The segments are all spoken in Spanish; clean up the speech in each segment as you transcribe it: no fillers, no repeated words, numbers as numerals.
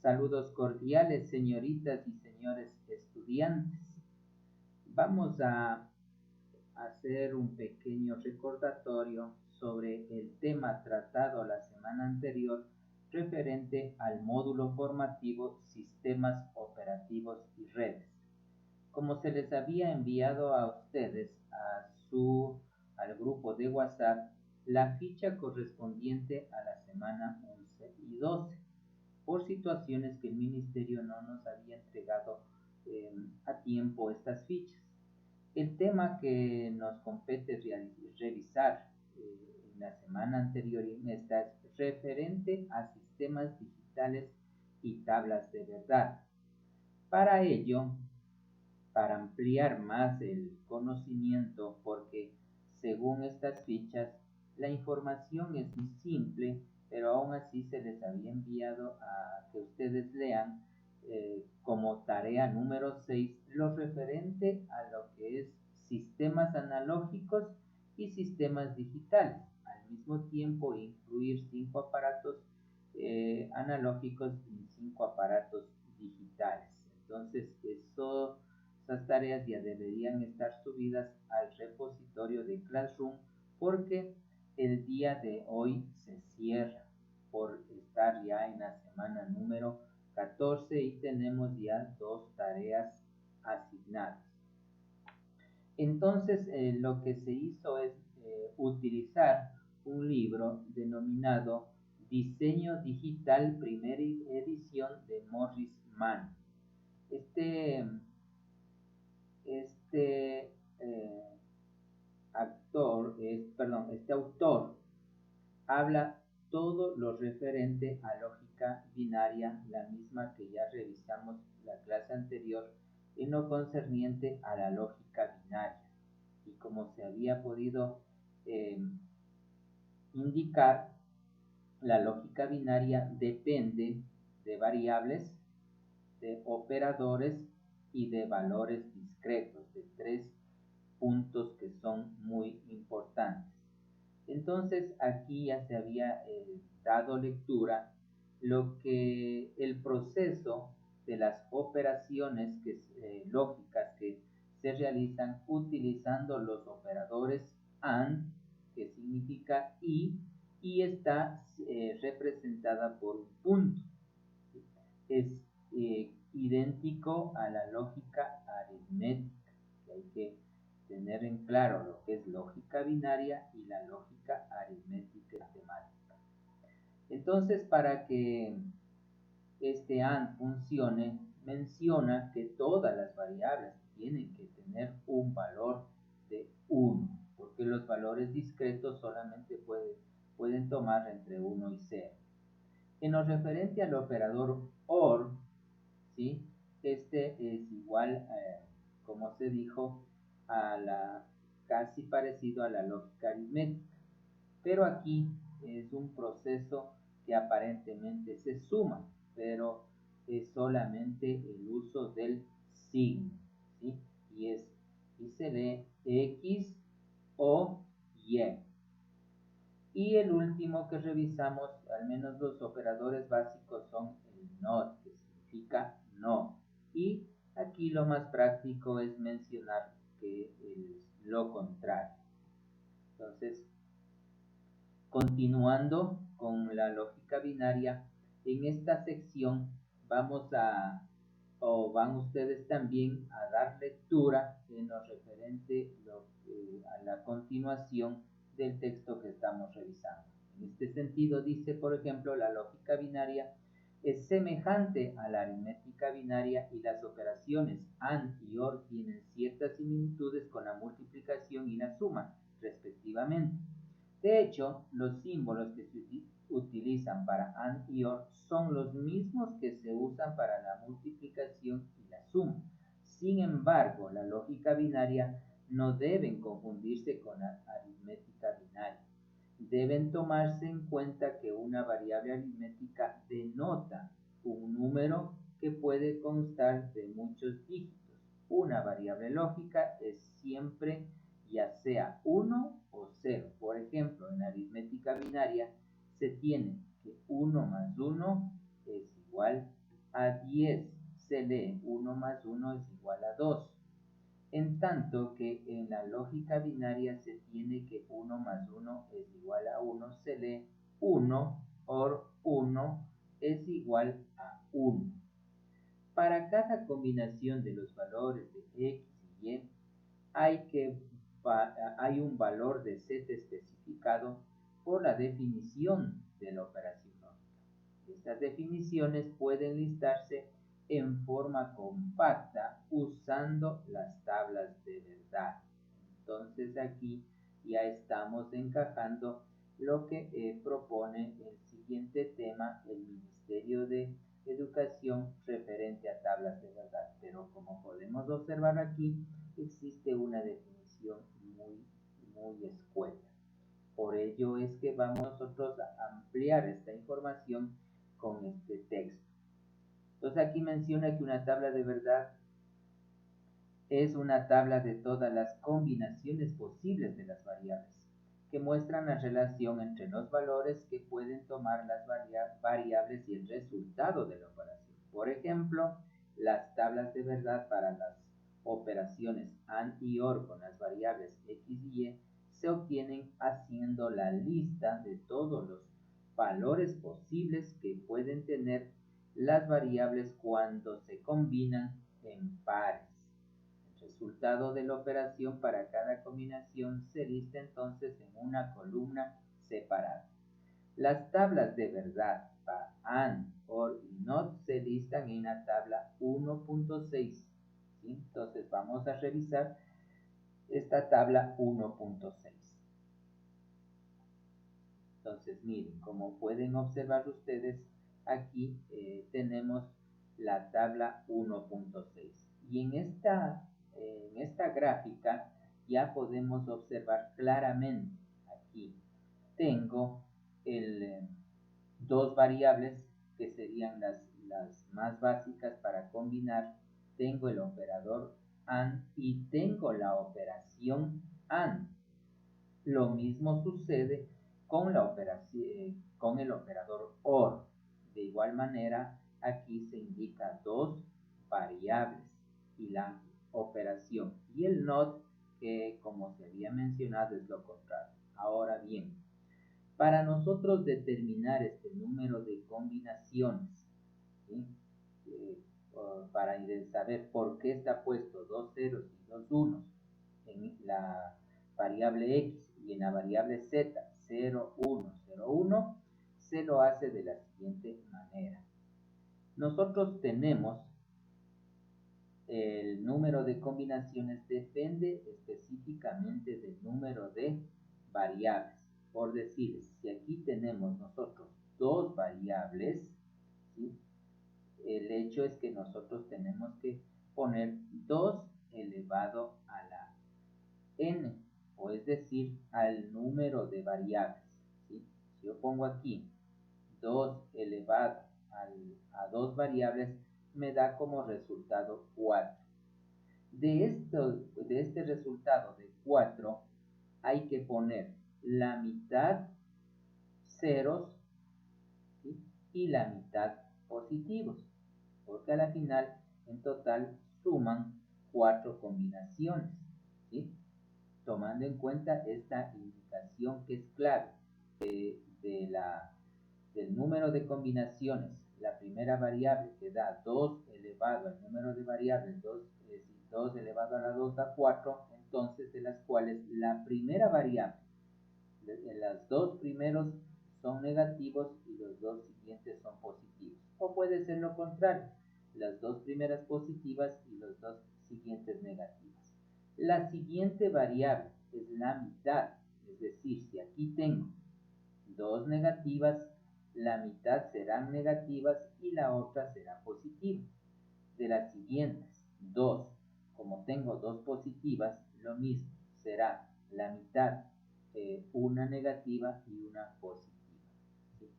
Saludos cordiales, señoritas y señores estudiantes. Vamos a hacer un pequeño recordatorio sobre el tema tratado la semana anterior referente al módulo formativo Sistemas Operativos y Redes. Como se les había enviado a ustedes al grupo de WhatsApp la ficha correspondiente a la semana 11 y 12, por situaciones que el ministerio no nos había entregado a tiempo estas fichas. El tema que nos compete revisar en la semana anterior y en esta es referente a sistemas digitales y tablas de verdad. Para ello, para ampliar más el conocimiento, porque según estas fichas la información es muy simple, pero aún así se les había enviado a que ustedes lean como tarea número 6 lo referente a lo que es sistemas analógicos y sistemas digitales. Al mismo tiempo incluir 5 aparatos analógicos y 5 aparatos digitales. Entonces, esas tareas ya deberían estar subidas al repositorio de Classroom porque el día de hoy se cierra por estar ya en la semana número 14 y tenemos ya 2 tareas asignadas. Entonces, lo que se hizo es utilizar un libro denominado Diseño Digital, primera edición de Morris Mann. Este autor habla todo lo referente a lógica binaria, la misma que ya revisamos la clase anterior, en lo concerniente a la lógica binaria. Y como se había podido indicar, la lógica binaria depende de variables, de operadores y de valores discretos, de 3 puntos que son muy importantes. Entonces aquí ya se había dado lectura lo que el proceso de las operaciones lógicas que se realizan utilizando los operadores AND, que significa y está representada por un punto. Es idéntico a la lógica aritmética, que hay que tener en claro lo que es lógica binaria y la lógica aritmética matemática. Entonces, para que este AND funcione, menciona que todas las variables tienen que tener un valor de 1, porque los valores discretos solamente pueden tomar entre 1 y 0. En lo referente al operador OR, ¿sí? Este es igual, como se dijo, casi parecido a la lógica aritmética, pero aquí es un proceso que aparentemente se suma, pero es solamente el uso del signo, ¿sí? Y se lee X o Y. Y el último que revisamos, al menos los operadores básicos, son el NOT, que significa no. Y aquí lo más práctico es mencionar que es lo contrario. Entonces, continuando con la lógica binaria, en esta sección van ustedes también a dar lectura en lo referente a la continuación del texto que estamos revisando. En este sentido dice, por ejemplo, la lógica binaria es semejante a la aritmética binaria y las operaciones AND y OR tienen ciertas similitudes con la multiplicación y la suma, respectivamente. De hecho, los símbolos que se utilizan para AND y OR son los mismos que se usan para la multiplicación y la suma. Sin embargo, la lógica binaria no deben confundirse con la aritmética binaria. Deben tomarse en cuenta que una variable aritmética denota un número que puede constar de muchos dígitos. Una variable lógica es siempre ya sea 1 o 0. Por ejemplo, en aritmética binaria se tiene que 1 más 1 es igual a 10 se lee 1 más 1 es igual a 2. En tanto que en la lógica binaria se tiene que 1 más 1 es igual a 1, se lee 1 por 1 es igual a 1. Para cada combinación de los valores de x y y, hay un valor de z especificado por la definición de la operación lógica. Estas definiciones pueden listarse en forma compacta usando las tablas de verdad. Entonces aquí ya estamos encajando lo que propone el siguiente tema, el Ministerio de Educación referente a tablas de verdad. Pero como podemos observar aquí, existe una definición muy escueta. Por ello es que vamos nosotros a ampliar esta información con este texto. Entonces aquí menciona que una tabla de verdad es una tabla de todas las combinaciones posibles de las variables, que muestran la relación entre los valores que pueden tomar las variables y el resultado de la operación. Por ejemplo, las tablas de verdad para las operaciones AND y OR con las variables X y Y se obtienen haciendo la lista de todos los valores posibles que pueden tener las variables cuando se combinan en pares. El resultado de la operación para cada combinación se lista entonces en una columna separada. Las tablas de verdad para AND, OR y NOT se listan en la tabla 1.6. ¿Sí? Entonces vamos a revisar esta tabla 1.6. Entonces miren, como pueden observar ustedes, aquí tenemos la tabla 1.6. Y en esta gráfica ya podemos observar claramente, aquí tengo dos variables que serían las más básicas para combinar. Tengo el operador AND y tengo la operación AND. Lo mismo sucede con el operador OR. De igual manera, aquí se indica dos variables y la operación. Y el NOT, que como se había mencionado, es lo contrario. Ahora bien, para nosotros determinar este número de combinaciones, ¿sí? Para saber por qué está puesto dos ceros y dos unos en la variable x y en la variable z 0, 1, 0, 1, se lo hace de la siguiente manera. Nosotros tenemos el número de combinaciones depende específicamente del número de variables. Por decir, si aquí tenemos nosotros dos variables, ¿sí? El hecho es que nosotros tenemos que poner 2 elevado a la n, o es decir, al número de variables. ¿Sí? Si yo pongo aquí 2 elevado a 2 variables, me da como resultado 4. De este resultado de 4 hay que poner la mitad ceros, ¿sí? Y la mitad positivos, porque a la final en total suman 4 combinaciones, ¿sí? Tomando en cuenta esta indicación que es clave del número de combinaciones. La primera variable que da 2 elevado al número de variables 2 elevado a la 2 da 4, entonces de las cuales la primera variable, las dos primeros son negativos y los dos siguientes son positivos. O puede ser lo contrario, las dos primeras positivas y los dos siguientes negativas. La siguiente variable es la mitad, es decir, si aquí tengo dos negativas, la mitad serán negativas y la otra será positiva. De las siguientes, 2, como tengo dos positivas, lo mismo, será la mitad una negativa y una positiva. ¿Sí?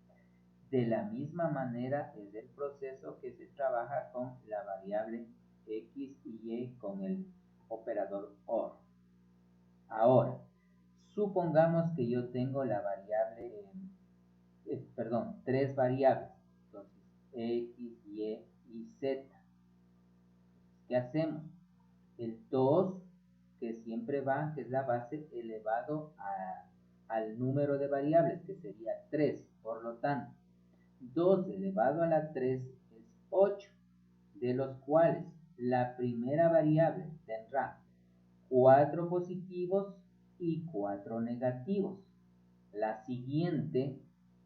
De la misma manera es el proceso que se trabaja con la variable x y y con el operador OR. Ahora, supongamos que yo tengo la variable, tres variables, entonces x, y ¿qué hacemos? El 2, que siempre va, que es la base, elevado al número de variables, que sería 3. Por lo tanto, 2 elevado a la 3 es 8, de los cuales la primera variable tendrá 4 positivos y 4 negativos. La siguiente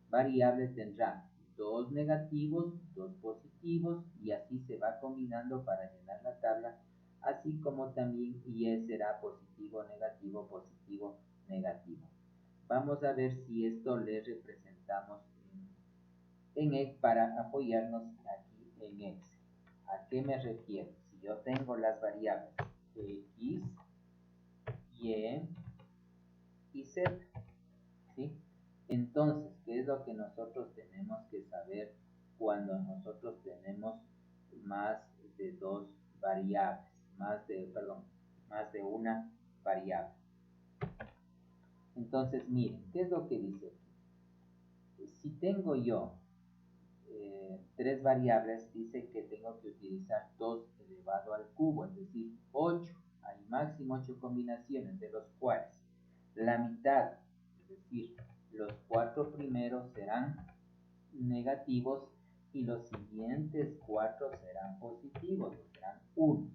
variable tendrá 2 negativos, 2 positivos, y así se va combinando para llenar la tabla, así como también y será positivo, negativo, negativo. Vamos a ver si esto le representamos en X para apoyarnos aquí en X. ¿A qué me refiero? Si yo tengo las variables X, Y y Z, ¿sí? Entonces, ¿qué es lo que nosotros tenemos que saber cuando nosotros tenemos más de dos variables? Más de una variable. Entonces, miren, ¿qué es lo que dice aquí? Si tengo yo 3 variables, dice que tengo que utilizar 2 elevado al cubo, es decir, 8. Hay máximo 8 combinaciones, de los cuales la mitad, es decir, los 4 primeros serán negativos y los siguientes 4 serán positivos, serán 1.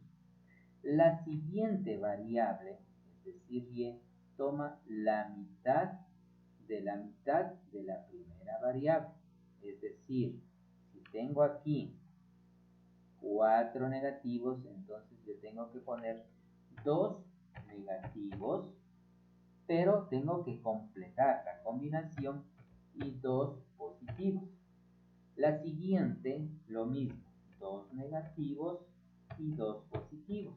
La siguiente variable, es decir, y, toma la mitad de la primera variable. Es decir, si tengo aquí 4 negativos, entonces yo tengo que poner 2 negativos, pero tengo que completar la combinación y 2 positivos. La siguiente, lo mismo, 2 negativos y 2 positivos.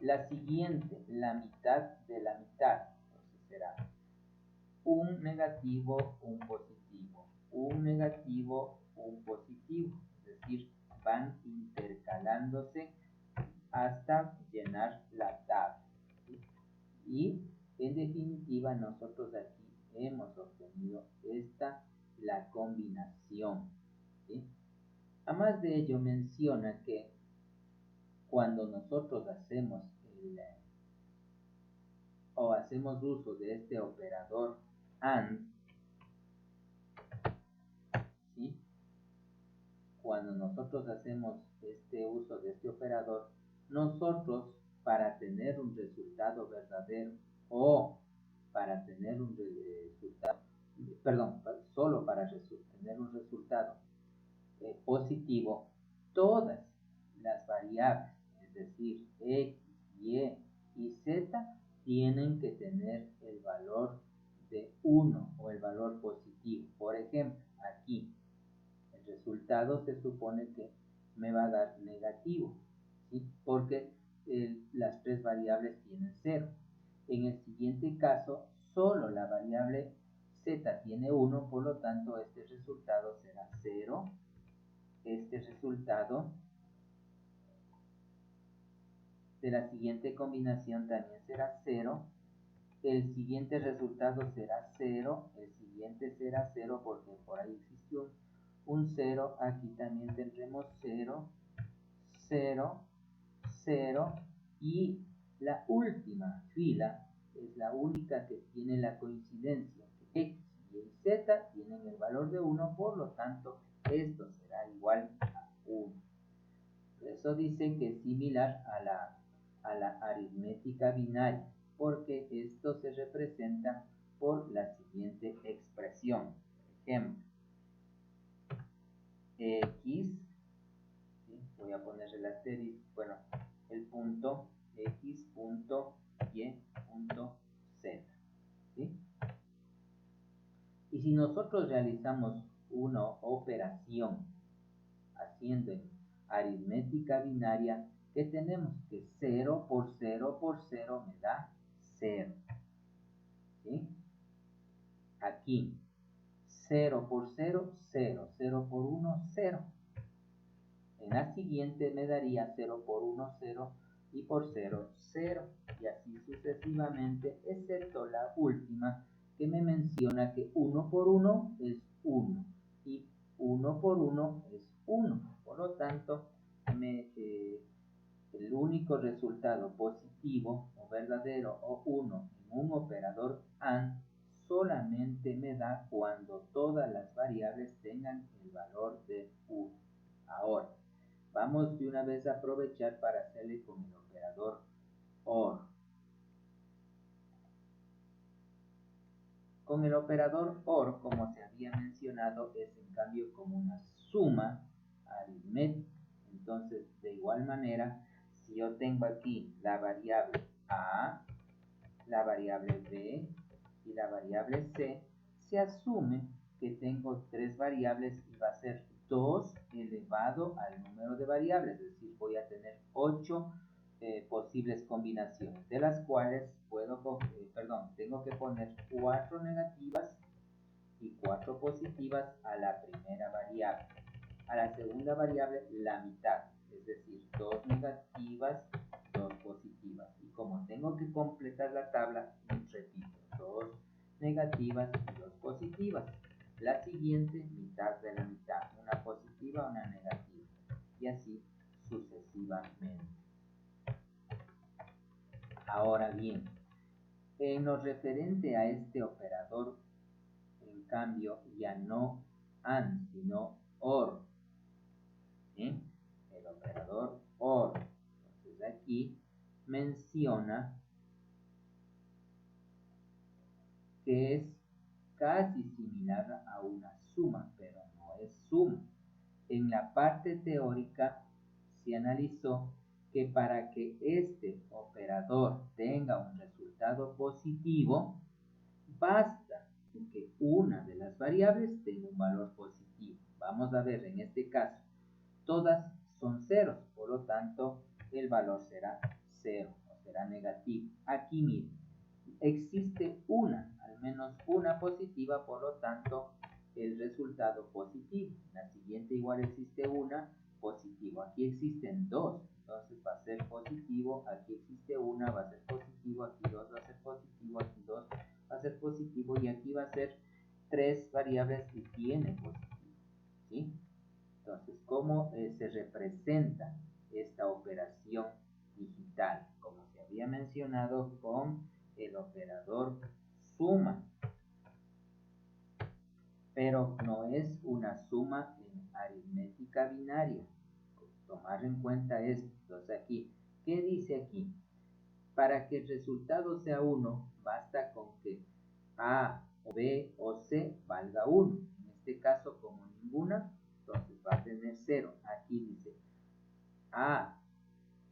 La siguiente, la mitad de la mitad, entonces será un negativo, un positivo, un negativo, un positivo, es decir, van intercalándose hasta llenar la tabla, ¿sí? Y en definitiva nosotros aquí hemos obtenido la combinación, ¿sí? Además de ello menciona que cuando nosotros hacemos hacemos uso de este operador AND, ¿sí? Cuando nosotros hacemos uso de este operador, nosotros, para tener un resultado verdadero o para tener un resultado, solo para tener un resultado positivo, todas las variables, es decir, X, Y y Z, tienen que tener el valor de 1 o el valor positivo. Por ejemplo, aquí el resultado se supone que me va a dar negativo, ¿sí? Porque las 3 variables tienen 0. En el siguiente caso, solo la variable Z tiene 1, por lo tanto este resultado será 0. Este resultado de la siguiente combinación también será 0. El siguiente resultado será 0. El siguiente será 0 porque por ahí existe un 0. Aquí también tendremos 0, 0, 0. Y la última fila es la única que tiene la coincidencia. X y Z tienen el valor de 1, por lo tanto esto será igual a 1. Eso dice que es similar a la aritmética binaria, porque esto se representa por la siguiente expresión. Por ejemplo, X, ¿sí? Voy a poner el asterisco, bueno, el punto X punto Y punto Z, ¿sí? Y si nosotros realizamos una operación haciendo en aritmética binaria, que tenemos que 0 por 0 por 0 me da 0, ¿sí? Aquí 0 por 0, 0, 0 por 1, 0. En la siguiente me daría 0 por 1, 0 y por 0, 0, y así sucesivamente, excepto la última que me menciona que 1 por 1 es 1 y 1 por 1 es 1. Por lo tanto, me el único resultado positivo o verdadero o 1 en un operador AND solamente me da cuando todas las variables tengan el valor de 1. Ahora, vamos de una vez a aprovechar para hacerle con el operador OR. Con el operador OR, como se había mencionado, es en cambio como una suma aritmética. Entonces, de igual manera, si yo tengo aquí la variable A, la variable B y la variable C, se asume que tengo tres variables y va a ser 2 elevado al número de variables, es decir, voy a tener 8 posibles combinaciones, de las cuales tengo que poner 4 negativas y 4 positivas a la primera variable. A la segunda variable la mitad, es decir, 2 negativas, 2 positivas. Y como tengo que completar la tabla, repito, 2 negativas y 2 positivas. La siguiente, mitad de la mitad, una positiva, una negativa. Y así sucesivamente. Ahora bien, en lo referente a este operador, en cambio, ya no AND, sino OR. ¿Sí? El operador OR. Entonces aquí menciona que es casi similar a una suma, pero no es suma. En la parte teórica se analizó que para que este operador tenga un resultado positivo, basta que una de las variables tenga un valor positivo. Vamos a ver, en este caso, todas son ceros, por lo tanto, el valor será 0 o será negativo. Aquí miren, existe al menos una positiva, por lo tanto, el resultado positivo. En la siguiente igual existe una positivo. Aquí existen dos, entonces va a ser positivo. Aquí existe una, va a ser positivo. Aquí 2 va a ser positivo. Aquí 2 va a ser positivo. Y aquí va a ser 3 variables y tiene positivo. ¿Sí? Entonces, ¿cómo se representa esta operación digital? Como se había mencionado con el operador suma, pero no es una suma en aritmética binaria. Tomar en cuenta esto. Entonces aquí, ¿qué dice aquí? Para que el resultado sea 1, basta con que A o B o C valga 1. En este caso, como ninguna, entonces va a tener 0. Aquí dice A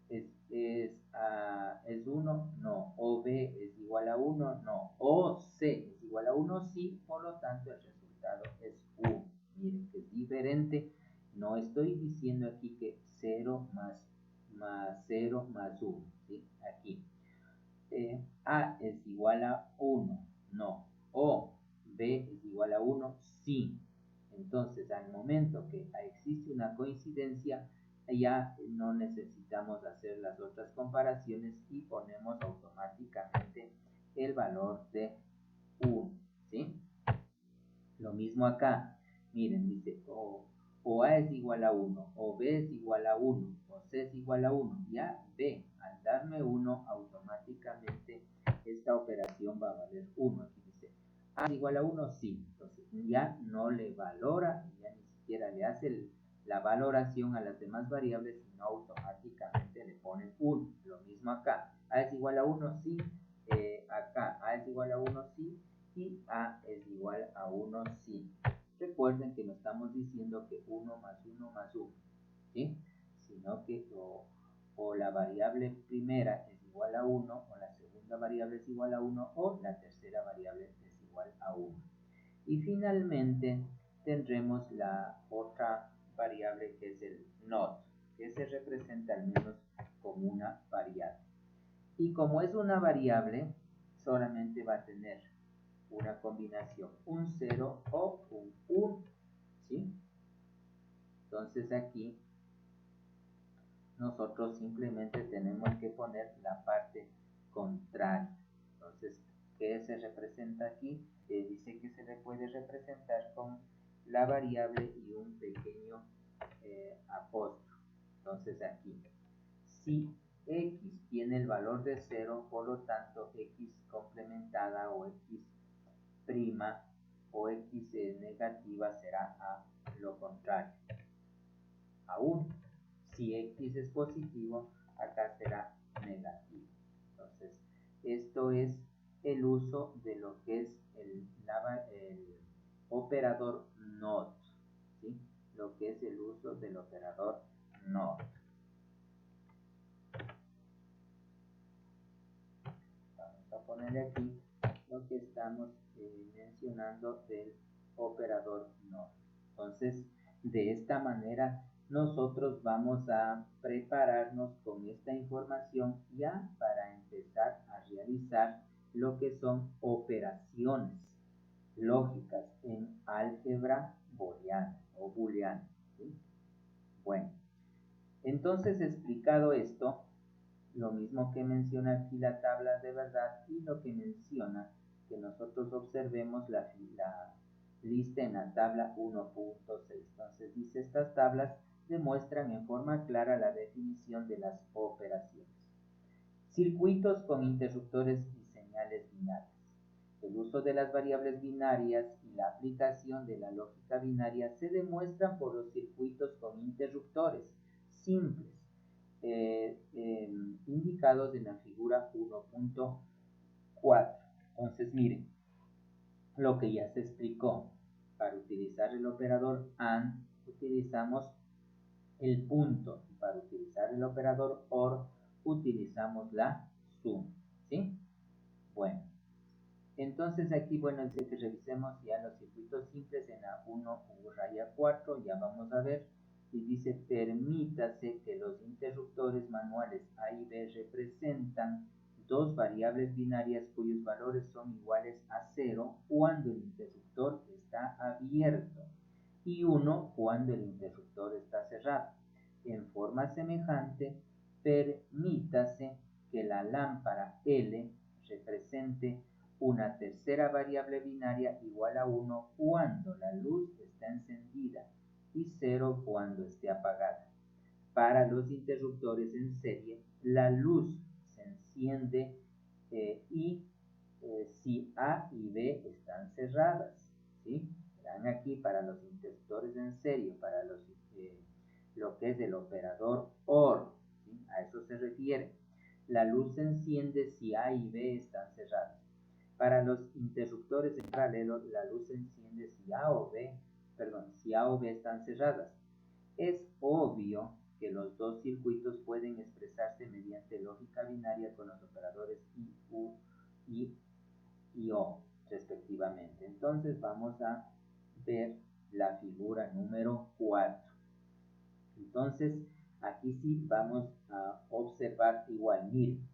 es 1, no. O B es igual a 1, no. O C es igual a 1, sí. Por lo tanto, el resultado es 1. Miren que es diferente. No estoy diciendo aquí que 0 más 0 más 1. ¿Sí? Aquí. A es igual a 1, no. O B es igual a 1, sí. Entonces, al momento que existe una coincidencia, ya no necesitamos hacer las otras comparaciones y ponemos automáticamente el valor de 1, ¿sí? Lo mismo acá. Miren, dice o A es igual a 1, o B es igual a 1, o C es igual a 1. Ya B, al darme 1, automáticamente esta operación va a valer 1. Aquí dice A es igual a 1, sí. Entonces ya no le valora, ya ni siquiera le hace la valoración a las demás variables, sino automáticamente le pone 1. Lo mismo acá. A es igual a 1, sí. Acá A es igual a 1, sí. Y A es igual a 1, sí. Recuerden que no estamos diciendo que 1 más 1 más 1, ¿sí? Sino que o la variable primera es igual a 1, o la segunda variable es igual a 1, o la tercera variable es igual a 1. Y finalmente tendremos la otra variable que es el not, que se representa al menos como una variable. Y como es una variable, solamente va a tener una combinación, un 0 o un 1, ¿sí? Entonces aquí nosotros simplemente tenemos que poner la parte contraria. Entonces, ¿qué se representa aquí? Dice que se le puede representar con la variable y un pequeño apóstrofe. Entonces aquí, si x tiene el valor de 0, por lo tanto x complementada o x prima o x negativa será a lo contrario, a 1. Si x es positivo, acá será negativo. Entonces, esto es el uso de lo que es el operador NOT, ¿sí? Lo que es el uso del operador NOT. Vamos a ponerle aquí lo que estamos mencionando del operador NOT. Entonces, de esta manera, nosotros vamos a prepararnos con esta información ya para empezar a realizar lo que son operaciones lógicas en álgebra booleana o booleana, ¿sí? Bueno, entonces explicado esto, lo mismo que menciona aquí la tabla de verdad y lo que menciona que nosotros observemos la lista en la tabla 1.6. Entonces dice, estas tablas demuestran en forma clara la definición de las operaciones. Circuitos con interruptores y señales binarias. El uso de las variables binarias y la aplicación de la lógica binaria se demuestran por los circuitos con interruptores simples, indicados en la figura 1.4. Entonces, miren, lo que ya se explicó. Para utilizar el operador AND, utilizamos el punto. Para utilizar el operador OR, utilizamos la suma, ¿sí? Bueno, entonces aquí, bueno, dice que revisemos ya los circuitos simples en la 1/4, ya vamos a ver, y dice, permítase que los interruptores manuales A y B representan dos variables binarias cuyos valores son iguales a 0 cuando el interruptor está abierto y 1 cuando el interruptor está cerrado. En forma semejante, permítase que la lámpara L represente una tercera variable binaria igual a 1 cuando la luz está encendida y 0 cuando esté apagada. Para los interruptores en serie, la luz se enciende si A y B están cerradas, ¿sí? Verán aquí para los interruptores en serie, para lo que es el operador OR, ¿sí? A eso se refiere. La luz se enciende si A y B están cerradas. Para los interruptores en paralelo, la luz se enciende si A o B están cerradas. Es obvio que los dos circuitos pueden expresarse mediante lógica binaria con los operadores I, U y O, respectivamente. Entonces vamos a ver la figura número 4. Entonces, aquí sí vamos a observar igual. Miren,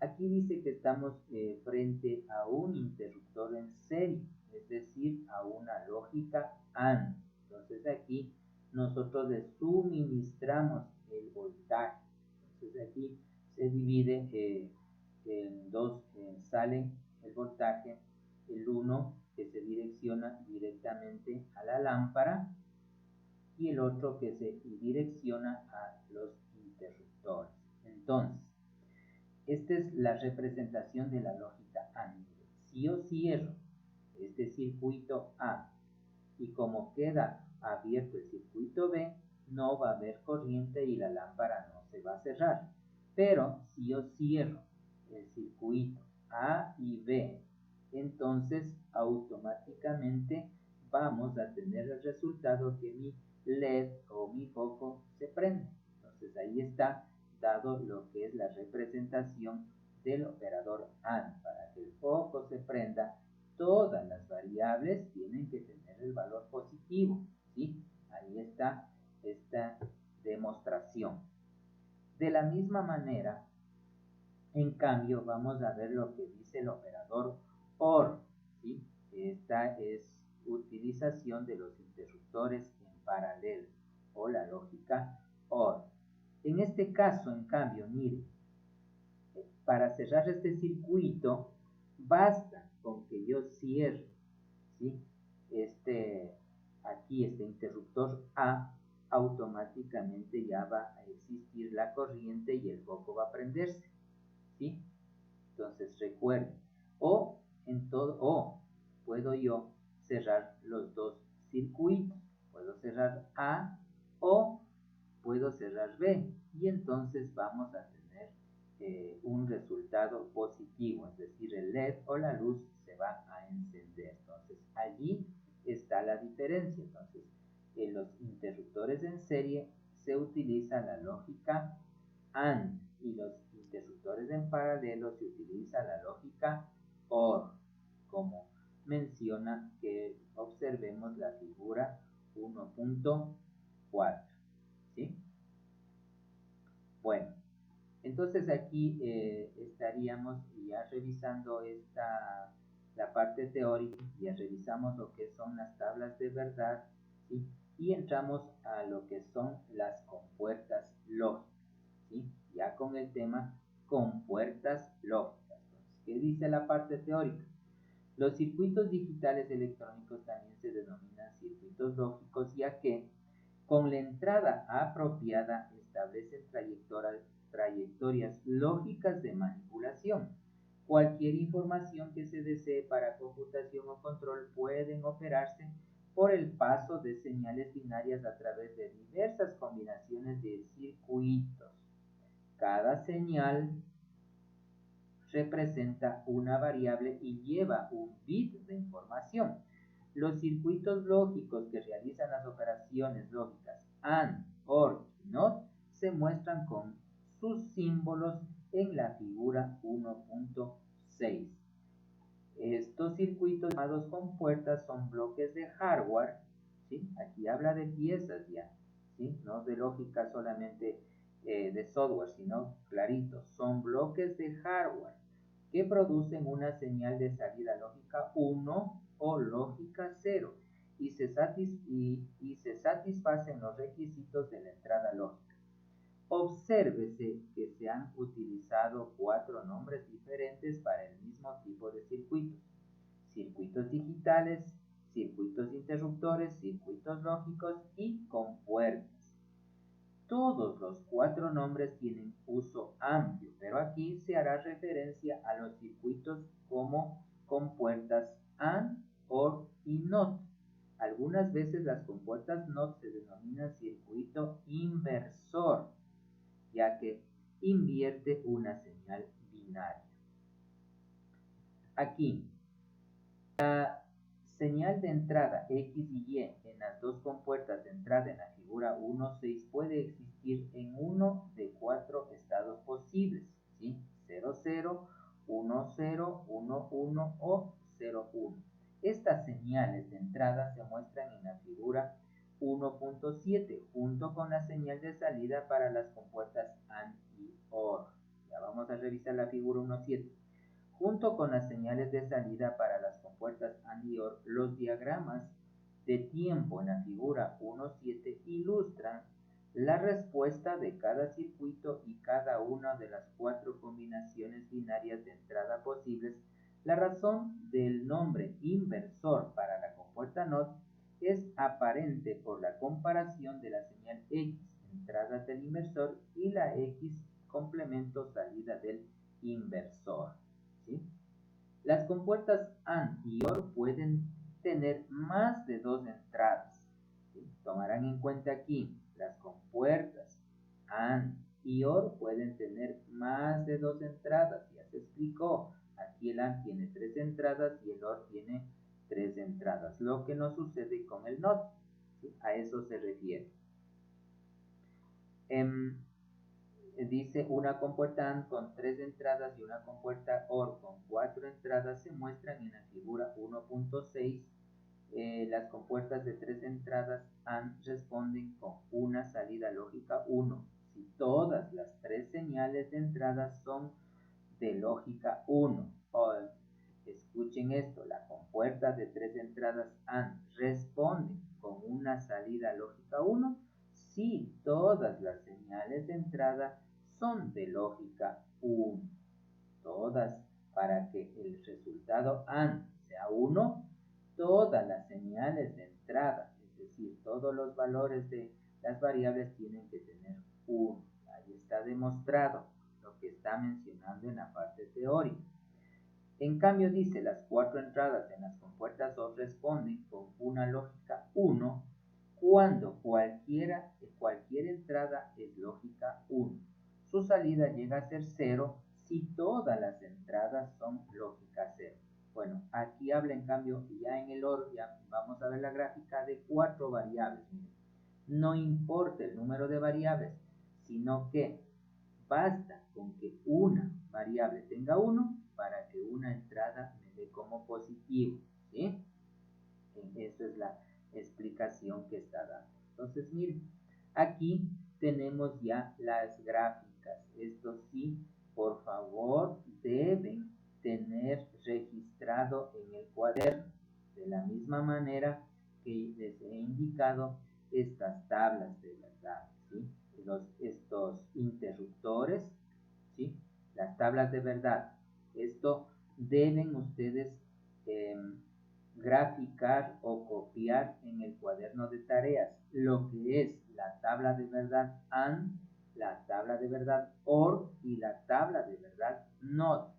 aquí dice que estamos frente a un interruptor en serie, es decir, a una lógica AND. Entonces aquí nosotros le suministramos el voltaje. Entonces aquí se divide en dos, sale el voltaje, el 1 que se direcciona directamente a la lámpara y el otro que se direcciona a los interruptores. Entonces, esta es la representación de la lógica AND. Si yo cierro este circuito A y como queda abierto el circuito B, no va a haber corriente y la lámpara no se va a cerrar. Pero si yo cierro el circuito A y B, entonces automáticamente vamos a tener el resultado que mi LED o mi foco se prende. Entonces ahí está dado lo que es la representación del operador AND. Para que el foco se prenda, todas las variables tienen que tener el valor positivo, ¿sí? Ahí está esta demostración. De la misma manera, en cambio, vamos a ver lo que dice el operador OR, ¿sí? Esta es utilización de los interruptores en paralelo o la lógica OR. En este caso, en cambio, mire, para cerrar este circuito, basta con que yo cierre, ¿sí? Aquí este interruptor A automáticamente ya va a existir la corriente y el foco va a prenderse, ¿sí? Entonces recuerden, o puedo yo cerrar los dos circuitos, puedo cerrar A o puedo cerrar B y entonces vamos a tener un resultado positivo, es decir, el LED o la luz se va a encender. Entonces allí está la diferencia. Entonces en los interruptores en serie se utiliza la lógica AND y los interruptores en paralelo se utiliza la lógica OR, como menciona que observemos la figura 1.4, ¿sí? Bueno, entonces aquí estaríamos ya revisando la parte teórica, ya revisamos lo que son las tablas de verdad, ¿sí? Y entramos a lo que son las compuertas lógicas, ¿sí? Ya con el tema compuertas lógicas. Entonces, ¿qué dice la parte teórica? Los circuitos digitales electrónicos también se denominan circuitos lógicos, ya que con la entrada apropiada establecen trayectorias lógicas de manipulación. Cualquier información que se desee para computación o control pueden operarse por el paso de señales binarias a través de diversas combinaciones de circuitos. Cada señal representa una variable y lleva un bit de información. Los circuitos lógicos que realizan las operaciones lógicas AND, OR y NOT se muestran con sus símbolos en la figura 1.6. Estos circuitos llamados compuertas son bloques de hardware, ¿sí? Aquí habla de piezas ya, ¿sí? No de lógica solamente de software, sino clarito, son bloques de hardware que producen una señal de salida lógica 1 o lógica 0 y se satisfacen los requisitos de la entrada lógica. Obsérvese que se han utilizado 4 nombres diferentes para el mismo tipo de circuitos: circuitos digitales, circuitos interruptores, circuitos lógicos y compuertas. Todos los 4 nombres tienen uso amplio, pero aquí se hará referencia a los circuitos como compuertas AND, OR y NOT. Algunas veces las compuertas NOT se denominan circuito inversor, ya que invierte una señal binaria. Aquí, la señal de entrada X y Y en las dos compuertas de entrada en la figura 1.6 puede existir en uno de 4 estados posibles, ¿sí? 00, 10, 11 o 01. Estas señales de entrada se muestran en la figura 1.7 junto con la señal de salida para las compuertas AND y OR. Ya vamos a revisar la figura 1.7. Junto con las señales de salida para las compuertas AND y OR, los diagramas de tiempo en la figura 1.7 ilustran la respuesta de cada circuito y cada una de las 4 combinaciones binarias de entrada posibles. La razón del nombre inversor para la compuerta NOT es aparente por la comparación de la señal X, entrada del inversor, y la X, complemento salida del inversor, ¿sí? Las compuertas AND y OR pueden tener más de 2 entradas, ¿sí? Tomarán en cuenta aquí, las compuertas AND y OR pueden tener más de 2 entradas, ya se explicó. Aquí el AND tiene 3 entradas y el OR tiene 3 entradas, lo que no sucede con el NOT, ¿sí? A eso se refiere. Dice una compuerta AND con 3 entradas y una compuerta OR con 4 entradas se muestran en la figura 1.6. Las compuertas de 3 entradas AND responden con una salida lógica 1 si todas las 3 señales de entrada son de lógica 1. Escuchen esto, la compuerta de 3 entradas AND responde con una salida lógica 1 si todas las señales de entrada son de lógica 1. Todas, para que el resultado AND sea 1, todas las señales de entrada, es decir, todos los valores de las variables tienen que tener 1. Ahí está demostrado lo que está mencionando en la parte teórica. En cambio dice, las 4 entradas en las compuertas O responden con una lógica 1 cuando cualquier entrada es lógica 1. Su salida llega a ser 0 si todas las entradas son lógica 0. Bueno, aquí habla en cambio ya en el OR, ya vamos a ver la gráfica de 4 variables. No importa el número de variables, sino que basta con que una variable tenga 1 para que una entrada me dé como positivo, ¿sí? Esa es la explicación que está dando. Entonces, miren, aquí tenemos ya las gráficas. Esto sí, por favor, deben tener registrado en el cuaderno. De la misma manera que les he indicado estas tablas de verdad, ¿sí? Estos interruptores, ¿sí? Las tablas de verdad. Esto deben ustedes graficar o copiar en el cuaderno de tareas lo que es la tabla de verdad AND, la tabla de verdad OR y la tabla de verdad NOT.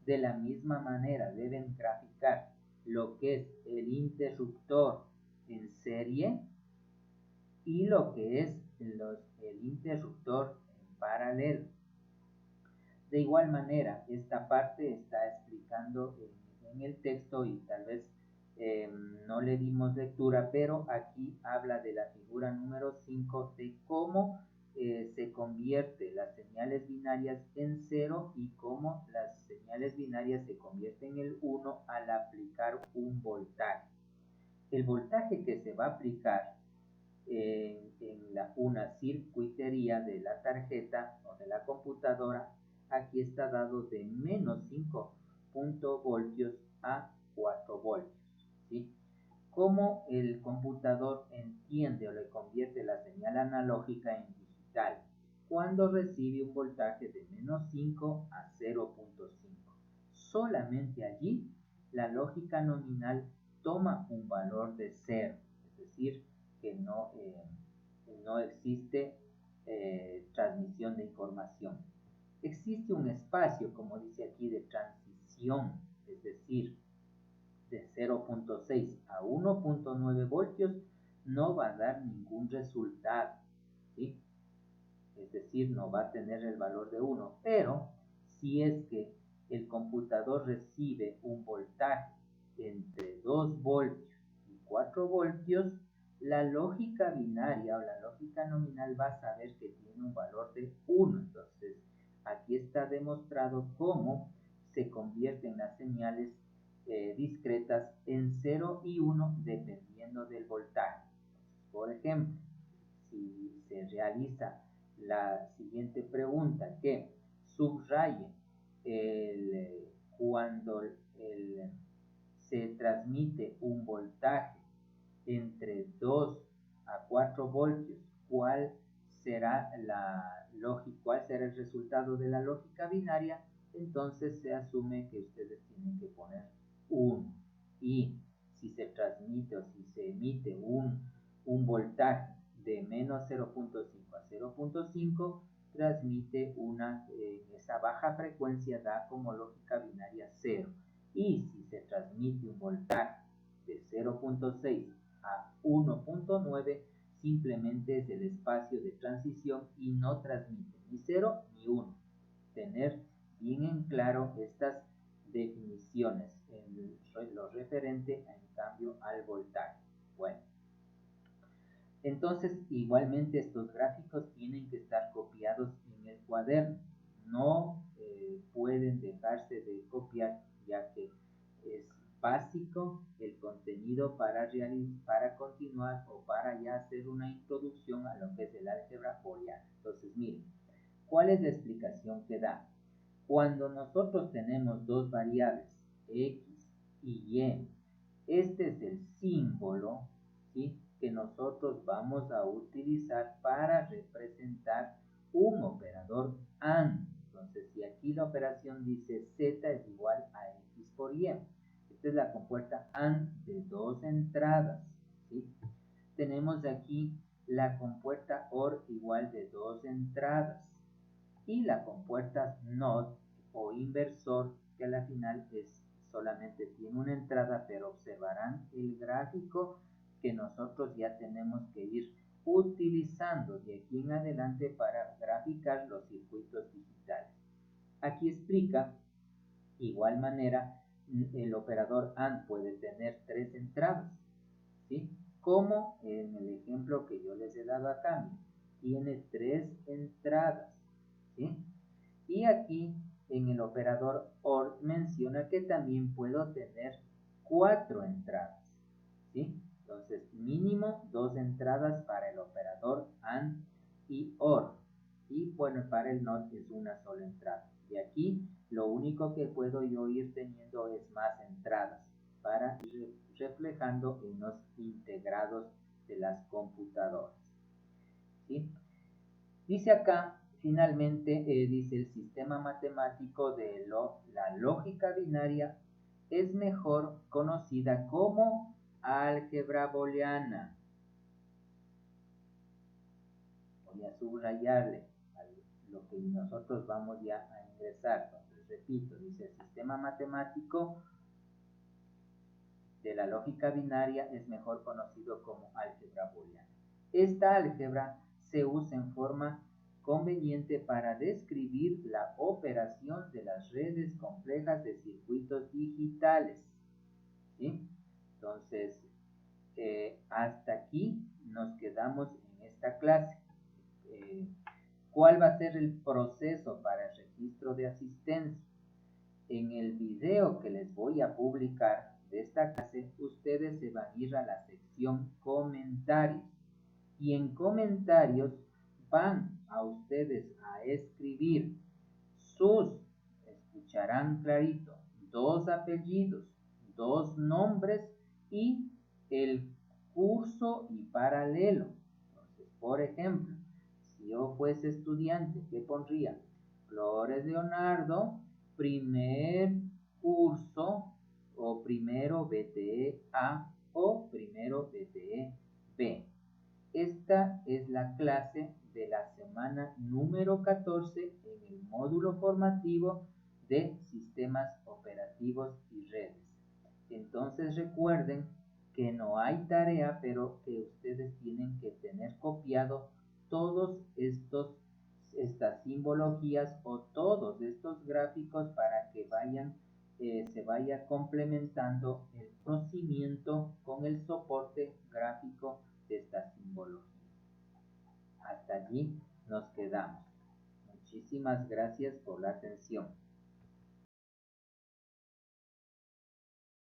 De la misma manera deben graficar lo que es el interruptor en serie y lo que es el interruptor en paralelo. De igual manera, esta parte está explicando en el texto y tal vez no le dimos lectura, pero aquí habla de la figura número 5 de cómo se convierte las señales binarias en 0 y cómo las señales binarias se convierten en 1 al aplicar un voltaje. El voltaje que se va a aplicar en una circuitería de la tarjeta o de la computadora, aquí está dado de menos 5 voltios a 4 voltios, ¿sí? ¿Cómo el computador entiende o le convierte la señal analógica en digital? Cuando recibe un voltaje de menos 5 a 0.5. Solamente allí la lógica nominal toma un valor de 0, es decir, que no existe transmisión de información. Existe un espacio, como dice aquí, de transición, es decir, de 0.6 a 1.9 voltios no va a dar ningún resultado, ¿sí? Es decir, no va a tener el valor de 1, pero si es que el computador recibe un voltaje entre 2 voltios y 4 voltios, la lógica binaria o la lógica nominal va a saber que tiene un valor de 1. Entonces, aquí está demostrado cómo se convierten las señales discretas en 0 y 1 dependiendo del voltaje. Por ejemplo, si se realiza la siguiente pregunta, que subraye cuando se transmite un voltaje entre 2 a 4 voltios, ¿cuál será el resultado de la lógica binaria? Entonces se asume que ustedes tienen que poner 1. Y si se transmite o si se emite un voltaje de menos 0.5 a 0.5, transmite esa baja frecuencia da como lógica binaria 0. Y si se transmite un voltaje de 0.6 a 1.9, simplemente es el espacio de transición y no transmite ni 0 ni 1. Tener bien en claro estas definiciones en lo referente en cambio al voltaje. Bueno, entonces igualmente estos gráficos tienen que estar copiados en el cuaderno. No pueden dejarse de copiar, ya que es básico el contenido para continuar o para ya hacer una introducción a lo que es el álgebra booleana. Entonces, miren, ¿cuál es la explicación que da? Cuando nosotros tenemos dos variables, x y y, este es el símbolo, ¿sí?, que nosotros vamos a utilizar para representar un operador AND. Entonces, si aquí la operación dice z es igual a x por y, esta es la compuerta AND de dos entradas, ¿sí? Tenemos aquí la compuerta OR igual de 2 entradas y la compuerta NOT o inversor, que a la final solamente tiene una entrada, pero observarán el gráfico que nosotros ya tenemos que ir utilizando de aquí en adelante para graficar los circuitos digitales. Aquí explica, igual manera, el operador AND puede tener 3 entradas, ¿sí? Como en el ejemplo que yo les he dado acá, tiene 3 entradas, ¿sí? Y aquí en el operador OR menciona que también puedo tener 4 entradas, ¿sí? Entonces, mínimo 2 entradas para el operador AND y OR. Y bueno, para el NOT es una sola entrada. Y aquí lo único que puedo yo ir teniendo es más entradas para ir reflejando en los integrados de las computadoras, ¿sí? Dice acá, finalmente, dice el sistema matemático de la lógica binaria es mejor conocida como álgebra booleana. Voy a subrayarle lo que nosotros vamos ya a ingresar. Entonces, repito, dice el sistema matemático de la lógica binaria es mejor conocido como álgebra booleana. Esta álgebra se usa en forma conveniente para describir la operación de las redes complejas de circuitos digitales, ¿sí? Entonces, hasta aquí nos quedamos en esta clase. ¿Cuál va a ser el proceso para el registro de asistencia? En el video que les voy a publicar de esta clase, ustedes se van a ir a la sección comentarios y en comentarios van a ustedes a escribir escucharán clarito, 2 apellidos, 2 nombres y el curso y paralelo. Entonces, por ejemplo, si yo fuese estudiante, ¿qué pondría? Flores Leonardo, primer curso o primero BTE A o primero BTE B. Esta es la clase de la semana número 14 en el módulo formativo de sistemas operativos y redes. Entonces recuerden que no hay tarea, pero que ustedes tienen que tener copiado todos estas simbologías o todos estos gráficos para que se vaya complementando el conocimiento con el soporte gráfico de esta simbología. Hasta allí nos quedamos. Muchísimas gracias por la atención.